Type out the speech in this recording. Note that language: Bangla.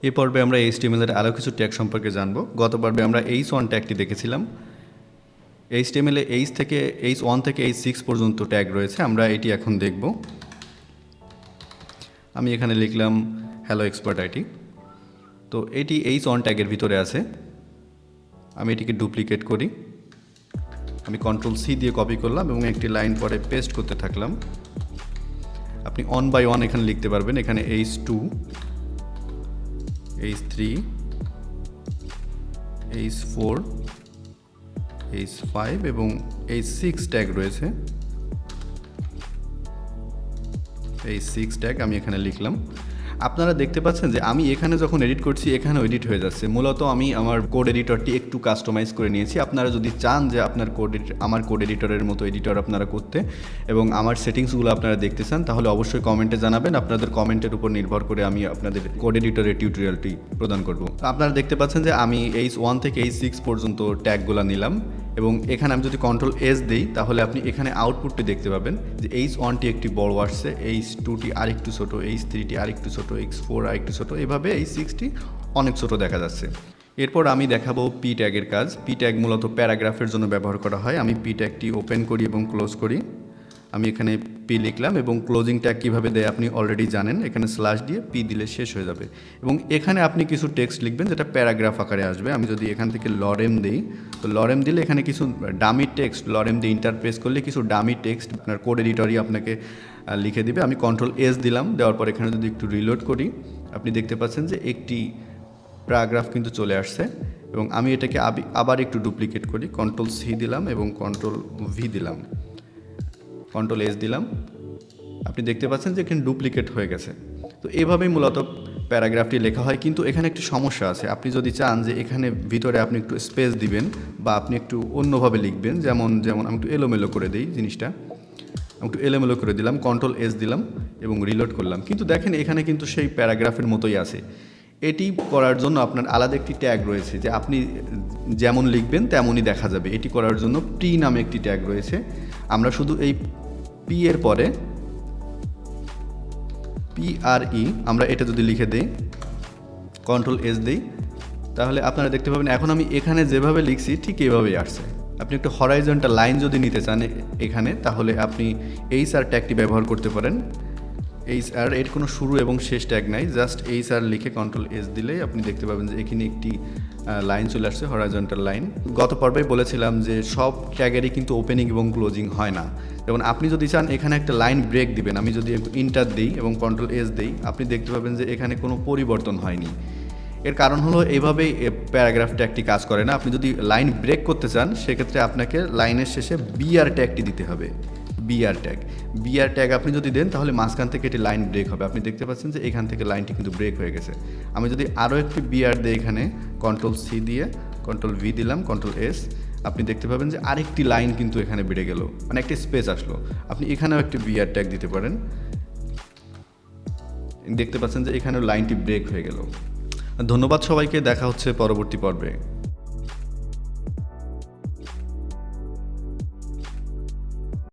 এই পর্বে আমরা HTML এর আরও কিছু ট্যাগ সম্পর্কে জানব। গত পর্বে আমরা h1 ট্যাগটি দেখেছিলাম। HTML এ h1 থেকে h6 পর্যন্ত ট্যাগ রয়েছে, আমরা এটি এখন দেখব। আমি এখানে লিখলাম হ্যালো এক্সপার্ট আইটি। তো এটি h1 ট্যাগের ভিতরে আছে। আমি এটিকে ডুপ্লিকেট করি, আমি Ctrl+C দিয়ে কপি করলাম এবং একটি লাইন পরে পেস্ট করতে থাকলাম। আপনি 1 বাই 1 এখানে লিখতে পারবেন। এখানে h2, h3, h4, h5 এবং h6 ট্যাগ রয়েছে। h6 ট্যাগ আমি এখানে লিখলাম। আপনারা দেখতে পাচ্ছেন যে আমি এখানে যখন এডিট করছি এখানেও এডিট হয়ে যাচ্ছে। মূলত আমি আমার কোড এডিটরটি একটু কাস্টমাইজ করে নিয়েছি। আপনারা যদি চান যে আমার কোড এডিটরের মতো এডিটর আপনারা করতে এবং আমার সেটিংসগুলো আপনারা দেখতে চান, তাহলে অবশ্যই কমেন্টে জানাবেন। আপনাদের কমেন্টের উপর নির্ভর করে আমি আপনাদের কোড এডিটরের টিউটোরিয়ালটি প্রদান করব। আপনারা দেখতে পাচ্ছেন যে আমি h1 থেকে h6 পর্যন্ত ট্যাগগুলো নিলাম এবং এখানে আমি যদি Ctrl+S দিই তাহলে আপনি এখানে আউটপুটটি দেখতে পাবেন যে h1টি একটি বড় আসছে, h2টি আরেকটু ছোটো, h3টি আরেকটু ছোটো, h4 আরেকটু ছোটো, এভাবে h6টি অনেক ছোটো দেখা যাচ্ছে। এরপর আমি দেখাবো পি ট্যাগের কাজ। পি ট্যাগ মূলত প্যারাগ্রাফের জন্য ব্যবহার করা হয়। আমি পি ট্যাগটি ওপেন করি এবং ক্লোজ করি। আমি এখানে পি লিখলাম এবং ক্লোজিং ট্যাগ কীভাবে দেয় আপনি অলরেডি জানেন। এখানে স্ল্যাশ দিয়ে পি দিলে শেষ হয়ে যাবে এবং এখানে আপনি কিছু টেক্সট লিখবেন যেটা প্যারাগ্রাফ আকারে আসবে। আমি যদি এখান থেকে লরেম দিই, তো লরেম দিলে এখানে কিছু ডামি টেক্সট, লরেম দিয়ে ইন্টার প্রেস করলে কিছু ডামি টেক্সট আপনার কোড এডিটরই আপনাকে লিখে দিবে। আমি Ctrl+S দিলাম, দেওয়ার পর এখানে যদি একটু রিলোড করি আপনি দেখতে পাচ্ছেন যে একটি প্যারাগ্রাফ কিন্তু চলে আসছে এবং আমি এটাকে আবার একটু ডুপ্লিকেট করি। Ctrl+C দিলাম এবং Ctrl+V দিলাম, Ctrl+S দিলাম। আপনি দেখতে পাচ্ছেন যে এখানে ডুপ্লিকেট হয়ে গেছে। তো এভাবেই মূলত প্যারাগ্রাফটি লেখা হয়, কিন্তু এখানে একটি সমস্যা আছে। আপনি যদি চান যে এখানে ভিতরে আপনি একটু স্পেস দিবেন বা আপনি একটু অন্যভাবে লিখবেন, যেমন আমি একটু এলোমেলো করে দিই জিনিসটা, আমি একটু এলোমেলো করে দিলাম, Ctrl+S দিলাম এবং রিলোড করলাম, কিন্তু দেখেন এখানে কিন্তু সেই প্যারাগ্রাফের মতোই আছে। এটি করার জন্য আপনার আলাদা একটি ট্যাগ রয়েছে যে আপনি যেমন লিখবেন তেমনই দেখা যাবে। এটি করার জন্য প্রি নামে একটি ট্যাগ রয়েছে। আমরা শুধু এই পি এর পরে PRE আমরা এটা যদি লিখে দিই, Ctrl+S দিই, তাহলে আপনারা দেখতে পাবেন এখন আমি এখানে যেভাবে লিখছি ঠিক এভাবেই আসছে। আপনি একটু হরাইজন্টাল লাইন যদি নিতে চান এখানে, তাহলে আপনি HR ট্যাগটি ব্যবহার করতে পারেন। HR এর কোনো শুরু এবং শেষ ট্যাগ নাই, জাস্ট HR লিখে Ctrl+S দিলেই আপনি দেখতে পাবেন যে এখানে একটি লাইন চলে আসছে, হরাইজন্টাল লাইন। গত পর্বে বলেছিলাম যে সব ট্যাগেরই কিন্তু ওপেনিং এবং ক্লোজিং হয় না। যেমন আপনি যদি চান এখানে একটা লাইন ব্রেক দিবেন, আমি যদি একটু ইন্টার দিই এবং Ctrl+S দিই, আপনি দেখতে পাবেন যে এখানে কোনো পরিবর্তন হয়নি। এর কারণ হলো এইভাবেই প্যারাগ্রাফ ট্যাগটি কাজ করে না। আপনি যদি লাইন ব্রেক করতে চান সেক্ষেত্রে আপনাকে লাইনের শেষে BR ট্যাগটি দিতে হবে। BR ট্যাগ আপনি যদি দেন তাহলে মাঝখান থেকে এটি লাইন ব্রেক হবে। আপনি দেখতে পাচ্ছেন যে এখান থেকে লাইনটি কিন্তু ব্রেক হয়ে গেছে। আমি যদি আরও একটি BR দিই, এখানে Ctrl+C দিয়ে Ctrl+V দিলাম, Ctrl+S, আপনি দেখতে পাবেন যে আরেকটি লাইন কিন্তু এখানে বেড়ে গেল, মানে একটি স্পেস আসলো। আপনি এখানেও একটি BR ট্যাগ দিতে পারেন। দেখতে পাচ্ছেন যে এখানেও লাইনটি ব্রেক হয়ে গেল। ধন্যবাদ সবাইকে, দেখা হচ্ছে পরবর্তী পর্বে।